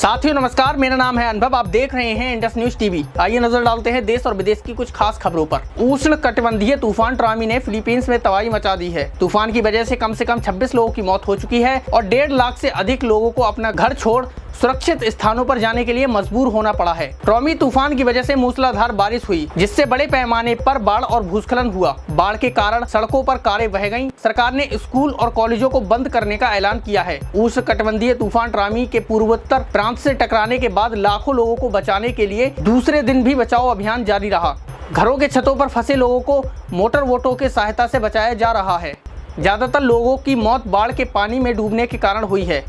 साथियों नमस्कार, मेरा नाम है अनुभव। आप देख रहे हैं इंडस न्यूज टीवी। आइए नजर डालते हैं देश और विदेश की कुछ खास खबरों पर। उष्ण कटिबंधीय तूफान ट्रामी ने फिलीपींस में तबाही मचा दी है। तूफान की वजह से कम 26 लोगों की मौत हो चुकी है और 1.5 लाख से अधिक लोगों को अपना घर छोड़ सुरक्षित स्थानों पर जाने के लिए मजबूर होना पड़ा है। ट्रामी तूफान की वजह से मूसलाधार बारिश हुई, जिससे बड़े पैमाने पर बाढ़ और भूस्खलन हुआ। बाढ़ के कारण सड़कों पर कारें बह गईं। सरकार ने स्कूल और कॉलेजों को बंद करने का ऐलान किया है। उष्ण कटिबंधीय तूफान ट्रामी के पूर्वोत्तर प्रांत से टकराने के बाद लाखों लोगों को बचाने के लिए दूसरे दिन भी बचाव अभियान जारी रहा। घरों के छतों पर फंसे लोगों को मोटर बोटों की सहायता से बचाया जा रहा है। ज्यादातर लोगों की मौत बाढ़ के पानी में डूबने के कारण हुई है।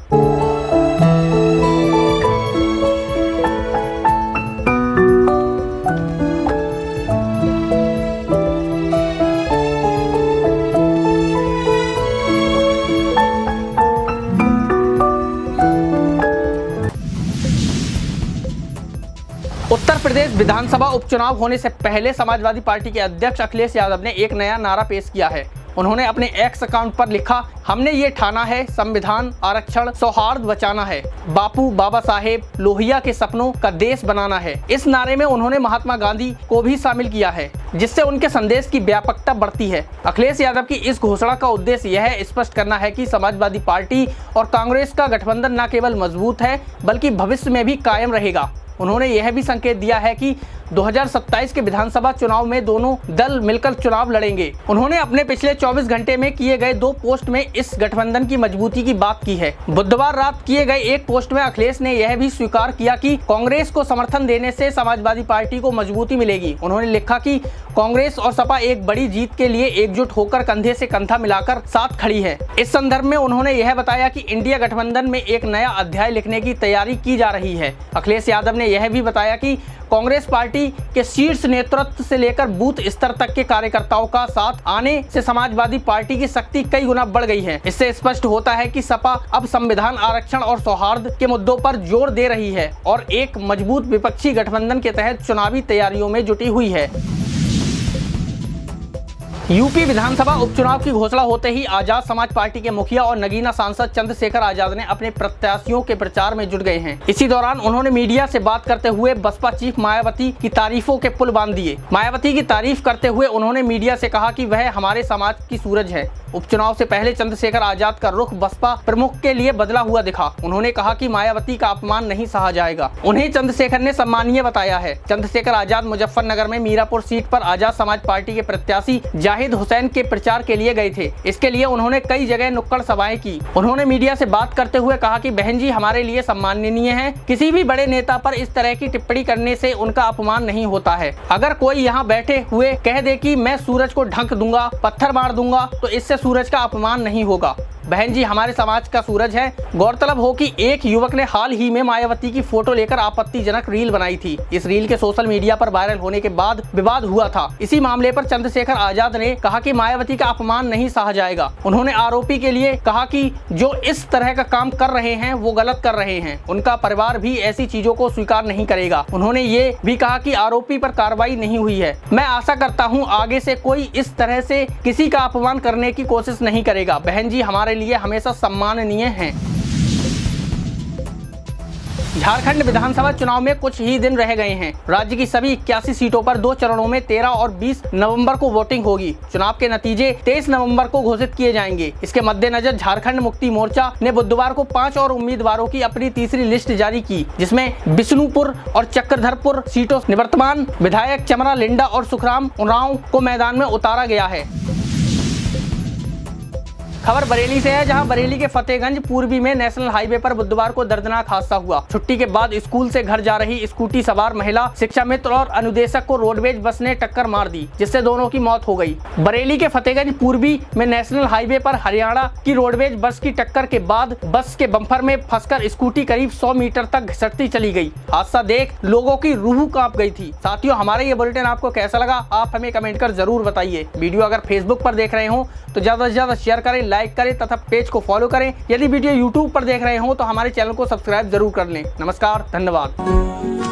उत्तर प्रदेश विधानसभा उपचुनाव होने से पहले समाजवादी पार्टी के अध्यक्ष अखिलेश यादव ने एक नया नारा पेश किया है। उन्होंने अपने एक्स अकाउंट पर लिखा, हमने ये ठाना है, संविधान, आरक्षण, सौहार्द बचाना है, बापू बाबा साहेब लोहिया के सपनों का देश बनाना है। इस नारे में उन्होंने महात्मा गांधी को भी शामिल किया है, जिससे उनके संदेश की व्यापकता बढ़ती है। अखिलेश यादव की इस घोषणा का उद्देश्य यह स्पष्ट करना है कि समाजवादी पार्टी और कांग्रेस का गठबंधन न केवल मजबूत है बल्कि भविष्य में भी कायम रहेगा। उन्होंने यह भी संकेत दिया है कि 2027 के विधानसभा चुनाव में दोनों दल मिलकर चुनाव लड़ेंगे। उन्होंने अपने पिछले 24 घंटे में किए गए 2 पोस्ट में इस गठबंधन की मजबूती की बात की है। बुधवार रात किए गए एक पोस्ट में अखिलेश ने यह भी स्वीकार किया कि कांग्रेस को समर्थन देने से समाजवादी पार्टी को मजबूती मिलेगी। उन्होंने लिखा कि कांग्रेस और सपा एक बड़ी जीत के लिए एकजुट होकर कंधे से कंधा मिलाकर साथ खड़ी है। इस संदर्भ में उन्होंने यह बताया कि इंडिया गठबंधन में एक नया अध्याय लिखने की तैयारी की जा रही है। अखिलेश यादव ने यह भी बताया कि कांग्रेस पार्टी के शीर्ष नेतृत्व से लेकर बूथ स्तर तक के कार्यकर्ताओं का साथ आने से समाजवादी पार्टी की शक्ति कई गुना बढ़ गई है। इससे स्पष्ट होता है कि सपा अब संविधान, आरक्षण और सौहार्द के मुद्दों पर जोर दे रही है और एक मजबूत विपक्षी गठबंधन के तहत चुनावी तैयारियों में जुटी हुई है। यूपी विधानसभा उपचुनाव की घोषणा होते ही आजाद समाज पार्टी के मुखिया और नगीना सांसद चंद्रशेखर आजाद ने अपने प्रत्याशियों के प्रचार में जुट गए हैं। इसी दौरान उन्होंने मीडिया से बात करते हुए बसपा चीफ मायावती की तारीफों के पुल बांध दिए। मायावती की तारीफ करते हुए उन्होंने मीडिया से कहा कि वह हमारे समाज की सूरज है। उपचुनाव से पहले चंद्रशेखर आजाद का रुख बसपा प्रमुख के लिए बदला हुआ दिखा। उन्होंने कहा कि मायावती का अपमान नहीं सहा जाएगा। उन्हें चंद्रशेखर ने सम्मानीय बताया है। चंद्रशेखर आजाद मुजफ्फरनगर में मीरापुर सीट पर आजाद समाज पार्टी के प्रत्याशी जाहिद हुसैन के प्रचार के लिए गए थे। इसके लिए उन्होंने कई जगह नुक्कड़ सभाएं की। उन्होंने मीडिया से बात करते हुए कहा कि बहन जी हमारे लिए सम्माननीय है। किसी भी बड़े नेता पर इस तरह की टिप्पणी करने से उनका अपमान नहीं होता है। अगर कोई यहाँ बैठे हुए कह दे कि मैं सूरज को ढक दूंगा, पत्थर मार दूंगा, तो इससे सूरज का अपमान नहीं होगा। बहन जी हमारे समाज का सूरज है। गौरतलब हो कि एक युवक ने हाल ही में मायावती की फोटो लेकर आपत्तिजनक रील बनाई थी। इस रील के सोशल मीडिया पर वायरल होने के बाद विवाद हुआ था। इसी मामले पर चंद्रशेखर आजाद ने कहा कि मायावती का अपमान नहीं सहा जाएगा। उन्होंने आरोपी के लिए कहा कि जो इस तरह का काम कर रहे हैं वो गलत कर रहे हैं। उनका परिवार भी ऐसी चीजों को स्वीकार नहीं करेगा। उन्होंने ये भी कहा कि आरोपी पर कार्रवाई नहीं हुई है। मैं आशा करता हूँ आगे से कोई इस तरह से किसी का अपमान करने की कोशिश नहीं करेगा। बहन जी हमारे लिए हमेशा सम्माननीय हैं। झारखंड विधानसभा चुनाव में कुछ ही दिन रह गए हैं। राज्य की सभी 81 सीटों पर 2 चरणों में 13 और 20 नवंबर को वोटिंग होगी। चुनाव के नतीजे 23 नवंबर को घोषित किए जाएंगे। इसके मद्देनजर झारखंड मुक्ति मोर्चा ने बुधवार को 5 और उम्मीदवारों की अपनी तीसरी लिस्ट जारी की, जिसमें बिष्णुपुर और चक्रधरपुर सीटों निवर्तमान विधायक चमरा लिंडा और सुखराम उरांव को मैदान में उतारा गया है। खबर बरेली से है, जहां बरेली के फतेहगंज पूर्वी में नेशनल हाईवे पर बुधवार को दर्दनाक हादसा हुआ। छुट्टी के बाद स्कूल से घर जा रही स्कूटी सवार महिला शिक्षा मित्र और अनुदेशक को रोडवेज बस ने टक्कर मार दी, जिससे दोनों की मौत हो गई। बरेली के फतेहगंज पूर्वी में नेशनल हाईवे पर हरियाणा की रोडवेज बस की टक्कर के बाद बस के बम्पर में फंसकर स्कूटी करीब 100 मीटर तक घिसटती चली गई। हादसा देख लोगों की रूह कांप गई थी। साथियों हमारा ये बुलेटिन आपको कैसा लगा आप हमें कमेंट कर जरूर बताइए। वीडियो अगर फेसबुक पर देख रहे हो तो ज्यादा से ज्यादा शेयर करें, लाइक करें तथा पेज को फॉलो करें। यदि वीडियो यूट्यूब पर देख रहे हो तो हमारे चैनल को सब्सक्राइब जरूर कर लें। नमस्कार, धन्यवाद।